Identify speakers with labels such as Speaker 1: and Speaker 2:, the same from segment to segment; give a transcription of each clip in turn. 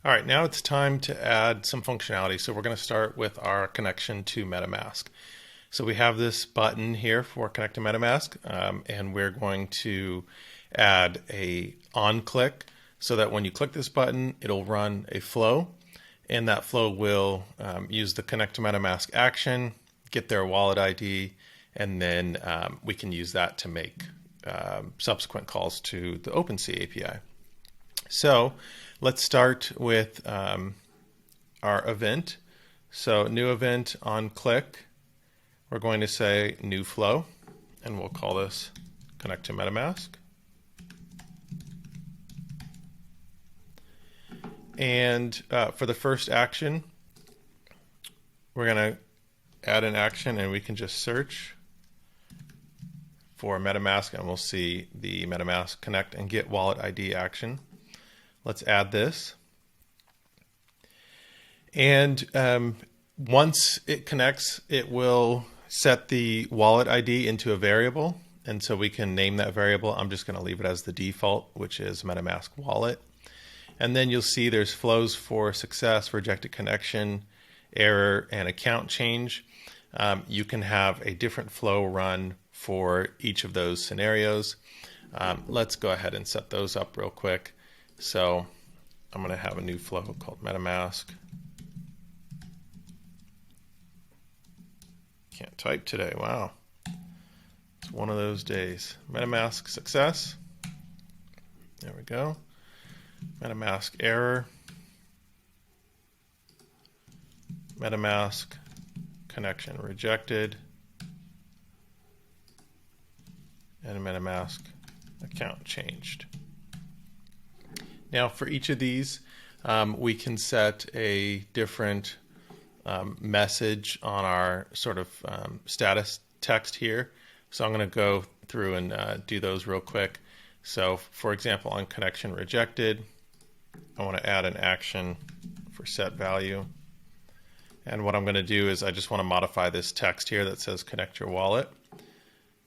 Speaker 1: All right, now it's time to add some functionality. So we're going to start with our connection to Metamask. So we have this button here for Connect to Metamask, and we're going to add a on click so that when you click this button, it'll run a flow, and that flow will use the Connect to Metamask action, get their wallet ID, and then we can use that to make subsequent calls to the OpenSea API. So let's start with our event. So new event on click, we're going to say new flow, and we'll call this Connect to Metamask. And for the first action, we're going to add an action, and we can just search for Metamask, and we'll see the Metamask connect and get wallet ID action. Let's add this. And once it connects, it will set the wallet ID into a variable. And so we can name that variable. I'm just going to leave it as the default, which is MetaMask wallet. And then you'll see there's flows for success, rejected connection, error, and account change. You can have a different flow run for each of those scenarios. Let's go ahead and set those up real quick. So I'm going to have a new flow called MetaMask. Can't type today. Wow. It's one of those days. MetaMask success. There we go. MetaMask error. MetaMask connection rejected. And MetaMask account changed. Now for each of these, we can set a different message on our sort of status text here. So I'm going to go through and do those real quick. So for example, on connection rejected, I want to add an action for set value. And what I'm going to do is I just want to modify this text here that says connect your wallet.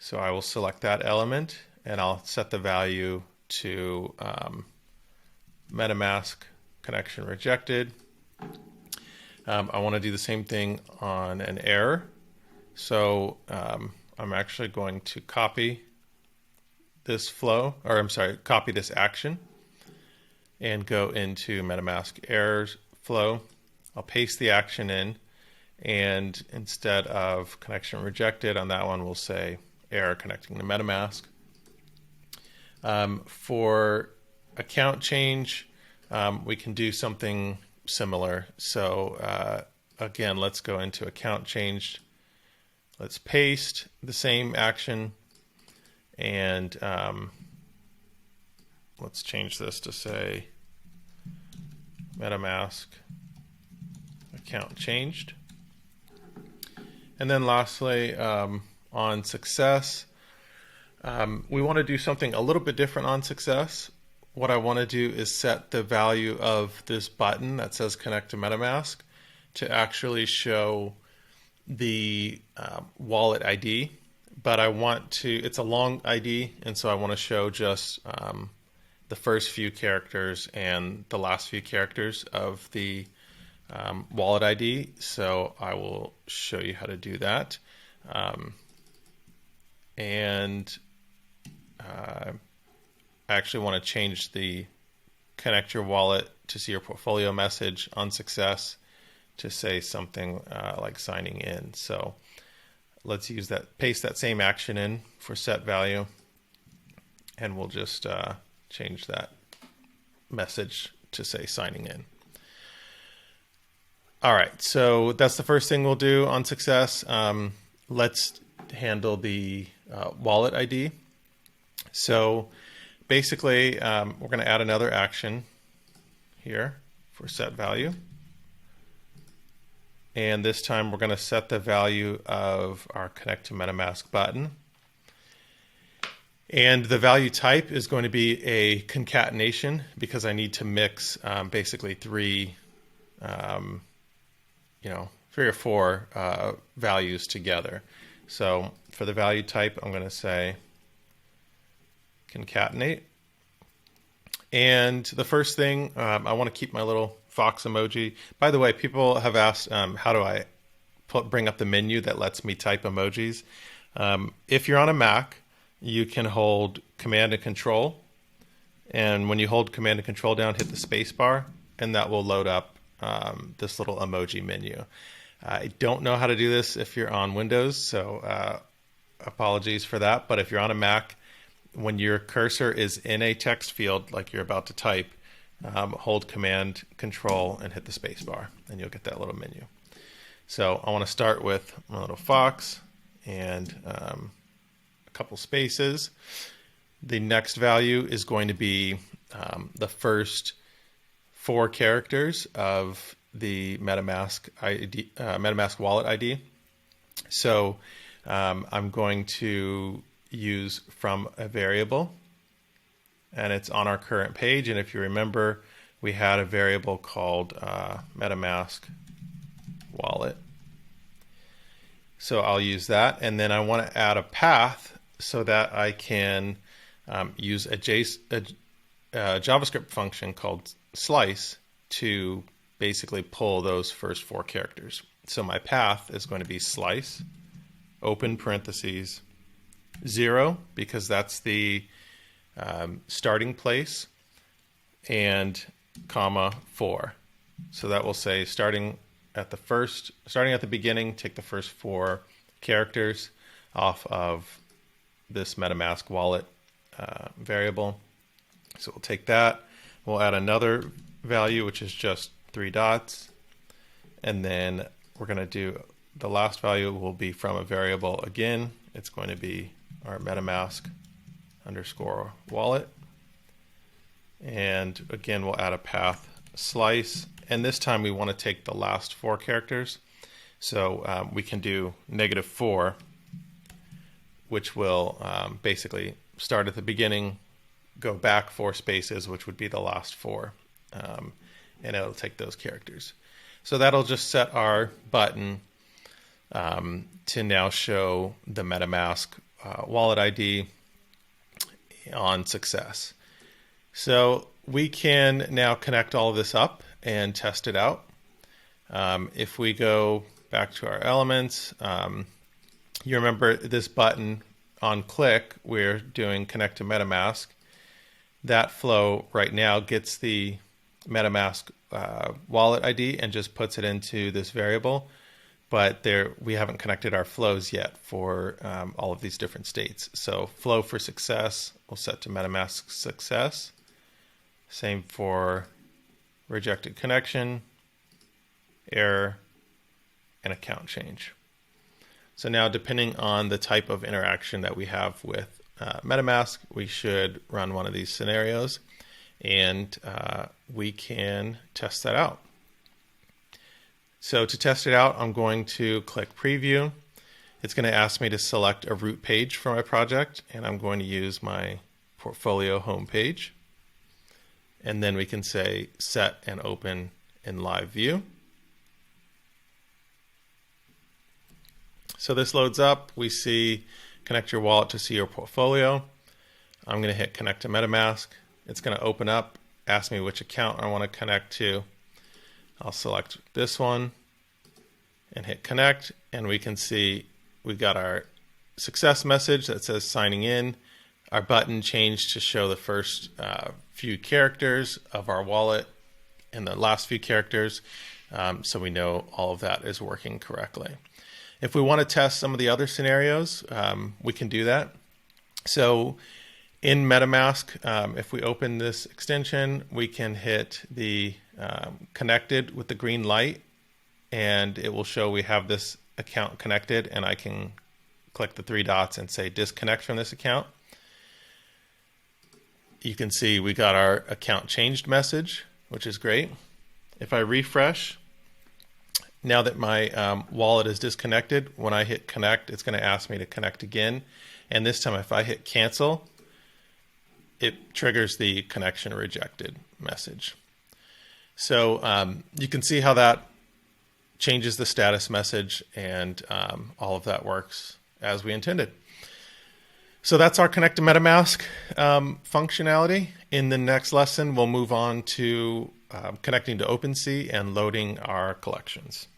Speaker 1: So I will select that element, and I'll set the value to MetaMask connection rejected. I want to do the same thing on an error. So I'm actually going to copy this flow, or I'm sorry, copy this action and go into MetaMask errors flow. I'll paste the action in, and instead of connection rejected on that one, we'll say error connecting to MetaMask. For account change, we can do something similar. So again, let's go into account change. Let's paste the same action, and let's change this to say MetaMask account changed. And then lastly, on success, we want to do something a little bit different on success. What I want to do is set the value of this button that says connect to MetaMask to actually show the wallet ID, but I want to, it's a long ID, and so I want to show just the first few characters and the last few characters of the wallet ID. So I will show you how to do that. I actually want to change the connect your wallet to see your portfolio message on success to say something like signing in. So let's use that, paste that same action in for set value, and we'll just change that message to say signing in. All right, so that's the first thing we'll do on success. Let's handle the wallet ID. So basically, we're going to add another action here for set value. And this time we're going to set the value of our connect to MetaMask button. And the value type is going to be a concatenation because I need to mix basically three or four values together. So for the value type, I'm going to say concatenate. And the first thing, I want to keep my little fox emoji. By the way, people have asked, how do I bring up the menu that lets me type emojis? If you're on a Mac, you can hold Command and Control. And when you hold Command and Control down, hit the space bar, and that will load up this little emoji menu. I don't know how to do this if you're on Windows, so apologies for that. But if you're on a Mac, when your cursor is in a text field like you're about to type, hold Command Control and hit the space bar, and you'll get that little menu. So I want to start with my little fox and a couple spaces. The next value is going to be the first 4 characters of the MetaMask ID, MetaMask wallet ID. So I'm going to use from a variable, and it's on our current page. And if you remember, we had a variable called MetaMask wallet. So I'll use that, and then I want to add a path so that I can use a JavaScript function called slice to basically pull those first 4 characters. So my path is going to be slice, open parentheses, 0, because that's the starting place, and comma 4. So that will say starting at the beginning, take the first 4 characters off of this MetaMask wallet variable. So we'll take that. We'll add another value, which is just 3 dots. And then we're going to do the last value will be from a variable again. It's going to be our MetaMask underscore wallet. And again, we'll add a path slice. And this time we want to take the last 4 characters. So we can do -4, which will basically start at the beginning, go back 4 spaces, which would be the last 4. And it'll take those characters. So that'll just set our button to now show the MetaMask wallet ID on success. So we can now connect all of this up and test it out. If we go back to our elements, you remember this button on click, we're doing connect to MetaMask. That flow right now gets the MetaMask wallet ID and just puts it into this variable. But we haven't connected our flows yet for all of these different states. So flow for success, we'll set to MetaMask success. Same for rejected connection, error, and account change. So now, depending on the type of interaction that we have with MetaMask, we should run one of these scenarios, and we can test that out. So to test it out, I'm going to click preview. It's going to ask me to select a root page for my project, and I'm going to use my portfolio homepage. And then we can say set and open in live view. So this loads up. We see connect your wallet to see your portfolio. I'm going to hit connect to MetaMask. It's going to open up, ask me which account I want to connect to. I'll select this one and hit connect, and we can see we got our success message that says signing in. Our button changed to show the first few characters of our wallet and the last few characters, so we know all of that is working correctly. If we want to test some of the other scenarios, we can do that. So in MetaMask, if we open this extension, we can hit the connected with the green light, and it will show we have this account connected, and I can click the 3 dots and say disconnect from this account. You can see we got our account changed message, which is great. If I refresh, now that my wallet is disconnected, when I hit connect, it's going to ask me to connect again. And this time, if I hit cancel, it triggers the connection rejected message. So you can see how that changes the status message, and all of that works as we intended. So that's our Connect to MetaMask functionality. In the next lesson, we'll move on to connecting to OpenSea and loading our collections.